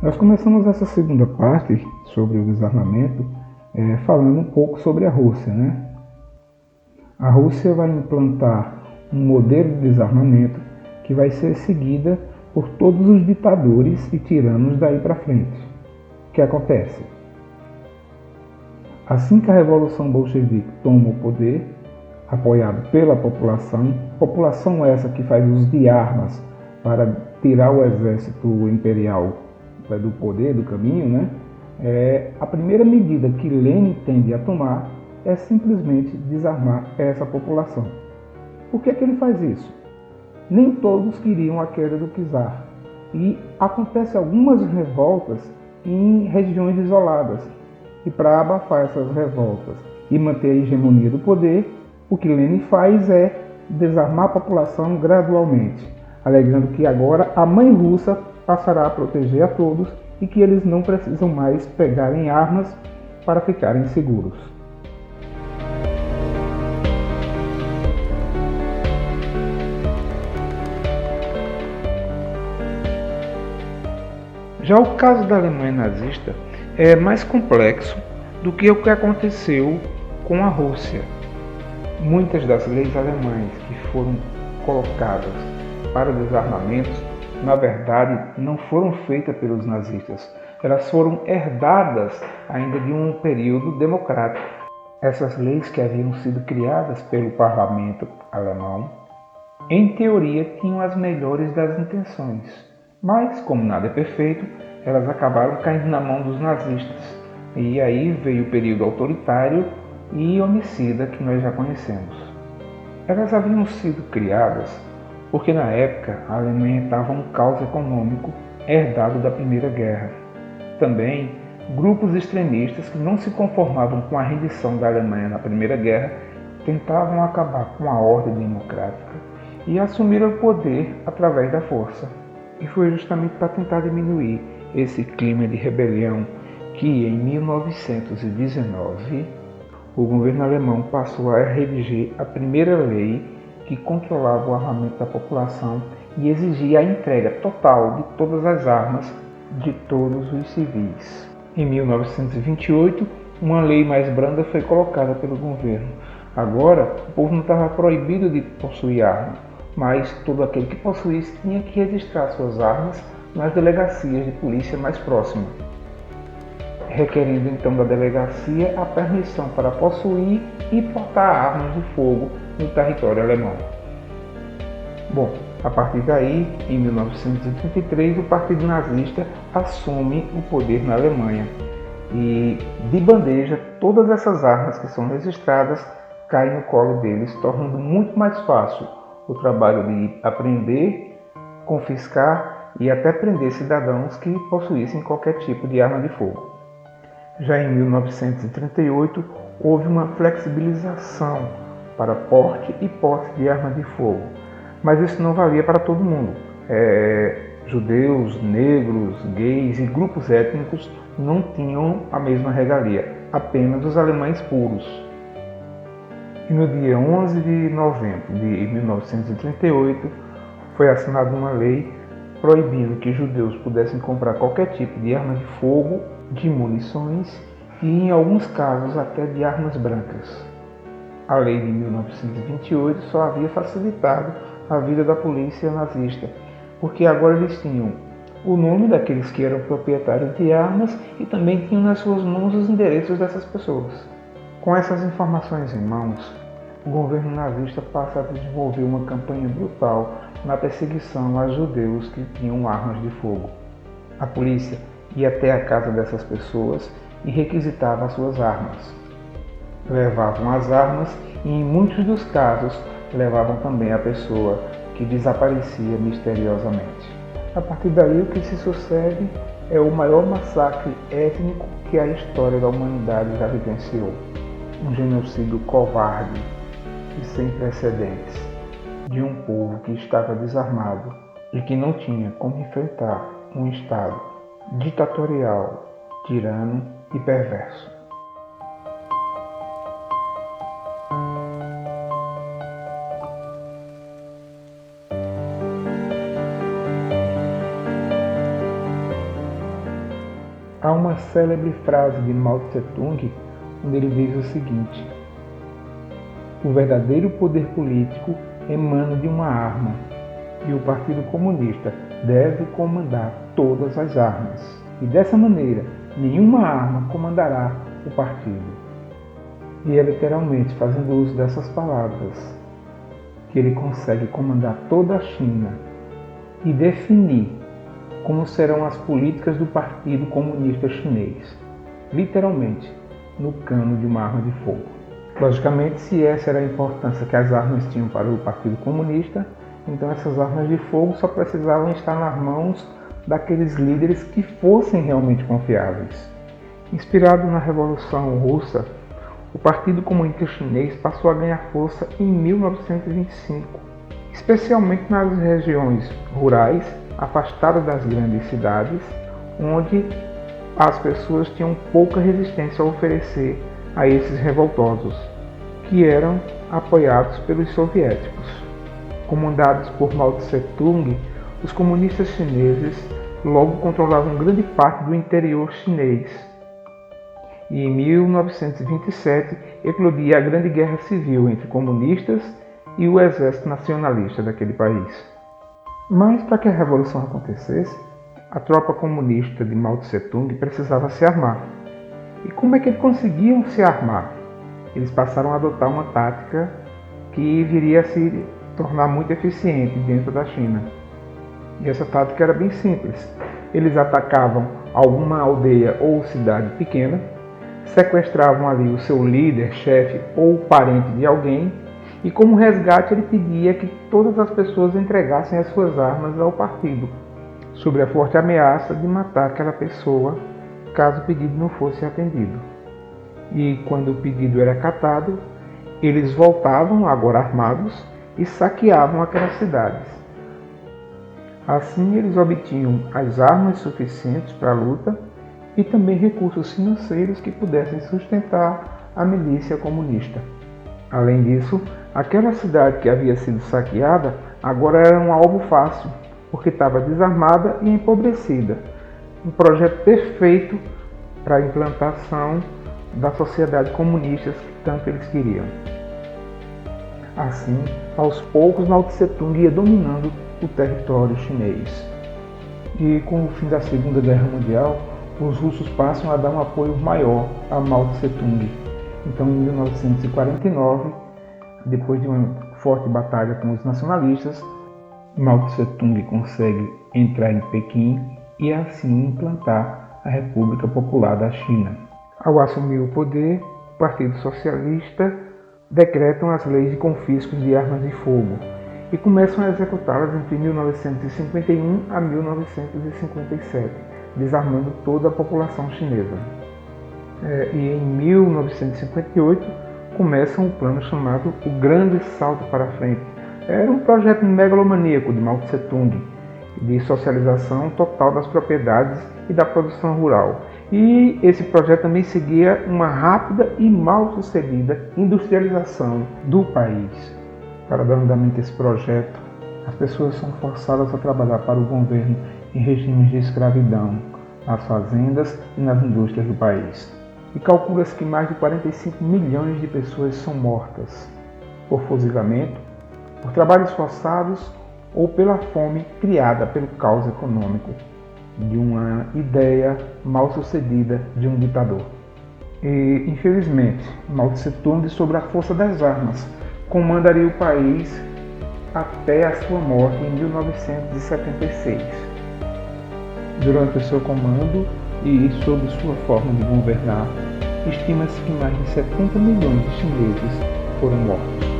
Nós começamos essa segunda parte sobre o desarmamento falando um pouco sobre a Rússia, né? A Rússia vai implantar um modelo de desarmamento que vai ser seguida por todos os ditadores e tiranos daí para frente. O que acontece? Assim que a Revolução Bolchevique toma o poder, apoiado pela população essa que faz uso de armas para tirar o exército imperial do poder, do caminho, né? A primeira medida que Lenin tende a tomar é simplesmente desarmar essa população. Por que ele faz isso? Nem todos queriam a queda do czar e acontecem algumas revoltas em regiões isoladas. E para abafar essas revoltas e manter a hegemonia do poder, o que Lenin faz é desarmar a população gradualmente, alegando que agora a mãe russa passará a proteger a todos e que eles não precisam mais pegarem armas para ficarem seguros. Já o caso da Alemanha nazista é mais complexo do que o que aconteceu com a Rússia. Muitas das leis alemãs que foram colocadas para desarmamentos, na verdade, não foram feitas pelos nazistas. Elas foram herdadas ainda de um período democrático. Essas leis que haviam sido criadas pelo parlamento alemão, em teoria, tinham as melhores das intenções. Mas, como nada é perfeito, elas acabaram caindo na mão dos nazistas. E aí veio o período autoritário e homicida que nós já conhecemos. Elas haviam sido criadas porque na época a Alemanha estava um caos econômico herdado da Primeira Guerra. Também, grupos extremistas que não se conformavam com a rendição da Alemanha na Primeira Guerra tentavam acabar com a ordem democrática e assumiram o poder através da força. E foi justamente para tentar diminuir esse clima de rebelião que, em 1919, o governo alemão passou a redigir a primeira lei que controlava o armamento da população e exigia a entrega total de todas as armas de todos os civis. Em 1928, uma lei mais branda foi colocada pelo governo. Agora, o povo não estava proibido de possuir arma, mas todo aquele que possuísse tinha que registrar suas armas nas delegacias de polícia mais próximas, requerendo então da delegacia a permissão para possuir e portar armas de fogo no território alemão. Bom, a partir daí, em 1933, o Partido Nazista assume o poder na Alemanha e, de bandeja, todas essas armas que são registradas caem no colo deles, tornando muito mais fácil o trabalho de apreender, confiscar e até prender cidadãos que possuíssem qualquer tipo de arma de fogo. Já em 1938, houve uma flexibilização para porte e posse de arma de fogo, mas isso não valia para todo mundo. Judeus, negros, gays e grupos étnicos não tinham a mesma regalia, apenas os alemães puros. E no dia 11 de novembro de 1938, foi assinada uma lei proibindo que judeus pudessem comprar qualquer tipo de arma de fogo, de munições e, em alguns casos, até de armas brancas. A lei de 1928 só havia facilitado a vida da polícia nazista, porque agora eles tinham o nome daqueles que eram proprietários de armas e também tinham nas suas mãos os endereços dessas pessoas. Com essas informações em mãos, o governo nazista passa a desenvolver uma campanha brutal na perseguição a judeus que tinham armas de fogo. A polícia ia até a casa dessas pessoas e requisitava as suas armas. Levavam as armas e, em muitos dos casos, levavam também a pessoa que desaparecia misteriosamente. A partir daí, o que se sucede é o maior massacre étnico que a história da humanidade já vivenciou. Um genocídio covarde e sem precedentes de um povo que estava desarmado e que não tinha como enfrentar um Estado ditatorial, tirano e perverso. uma célebre frase de Mao Tse-tung, onde ele diz o seguinte: o verdadeiro poder político emana de uma arma, e o Partido Comunista deve comandar todas as armas. E dessa maneira, nenhuma arma comandará o partido. E é literalmente fazendo uso dessas palavras que ele consegue comandar toda a China e definir como serão as políticas do Partido Comunista Chinês, literalmente no cano de uma arma de fogo. Logicamente, se essa era a importância que as armas tinham para o Partido Comunista, então essas armas de fogo só precisavam estar nas mãos daqueles líderes que fossem realmente confiáveis. Inspirado na Revolução Russa, o Partido Comunista Chinês passou a ganhar força em 1925, especialmente nas regiões rurais, afastadas das grandes cidades, onde as pessoas tinham pouca resistência a oferecer a esses revoltosos, que eram apoiados pelos soviéticos. Comandados por Mao Tse-tung, os comunistas chineses logo controlavam grande parte do interior chinês. E em 1927 eclodia a Grande Guerra Civil entre comunistas e o exército nacionalista daquele país. Mas para que a revolução acontecesse, a tropa comunista de Mao Tse-tung precisava se armar. E como é que eles conseguiam se armar? Eles passaram a adotar uma tática que viria a se tornar muito eficiente dentro da China. E essa tática era bem simples. Eles atacavam alguma aldeia ou cidade pequena, sequestravam ali o seu líder, chefe ou parente de alguém, e como resgate ele pedia que todas as pessoas entregassem as suas armas ao partido, sob a forte ameaça de matar aquela pessoa caso o pedido não fosse atendido. E quando o pedido era acatado, eles voltavam, agora armados, e saqueavam aquelas cidades. Assim eles obtinham as armas suficientes para a luta e também recursos financeiros que pudessem sustentar a milícia comunista. Além disso, aquela cidade que havia sido saqueada agora era um alvo fácil, porque estava desarmada e empobrecida. Um projeto perfeito para a implantação da sociedade comunista que tanto eles queriam. Assim, aos poucos, Mao Tse-tung ia dominando o território chinês. E com o fim da Segunda Guerra Mundial, os russos passam a dar um apoio maior a Mao Tse-tung. Então, em 1949, depois de uma forte batalha com os nacionalistas, Mao Tse-tung consegue entrar em Pequim e assim implantar a República Popular da China. Ao assumir o poder, o Partido Socialista decretam as leis de confisco de armas de fogo e começam a executá-las entre 1951 a 1957, desarmando toda a população chinesa. E em 1958 começa um plano chamado O Grande Salto para Frente. Era um projeto megalomaníaco de Mao Tse-tung, de socialização total das propriedades e da produção rural. E esse projeto também seguia uma rápida e mal sucedida industrialização do país. Para dar andamento a esse projeto, as pessoas são forçadas a trabalhar para o governo em regimes de escravidão, nas fazendas e nas indústrias do país. E calcula-se que mais de 45 milhões de pessoas são mortas por fuzilamento, por trabalhos forçados ou pela fome criada pelo caos econômico de uma ideia mal sucedida de um ditador. E, infelizmente, Mao Tse-tung, sobre a força das armas, comandaria o país até a sua morte em 1976. Durante o seu comando e sob sua forma de governar, estima-se que mais de 70 milhões de chineses foram mortos.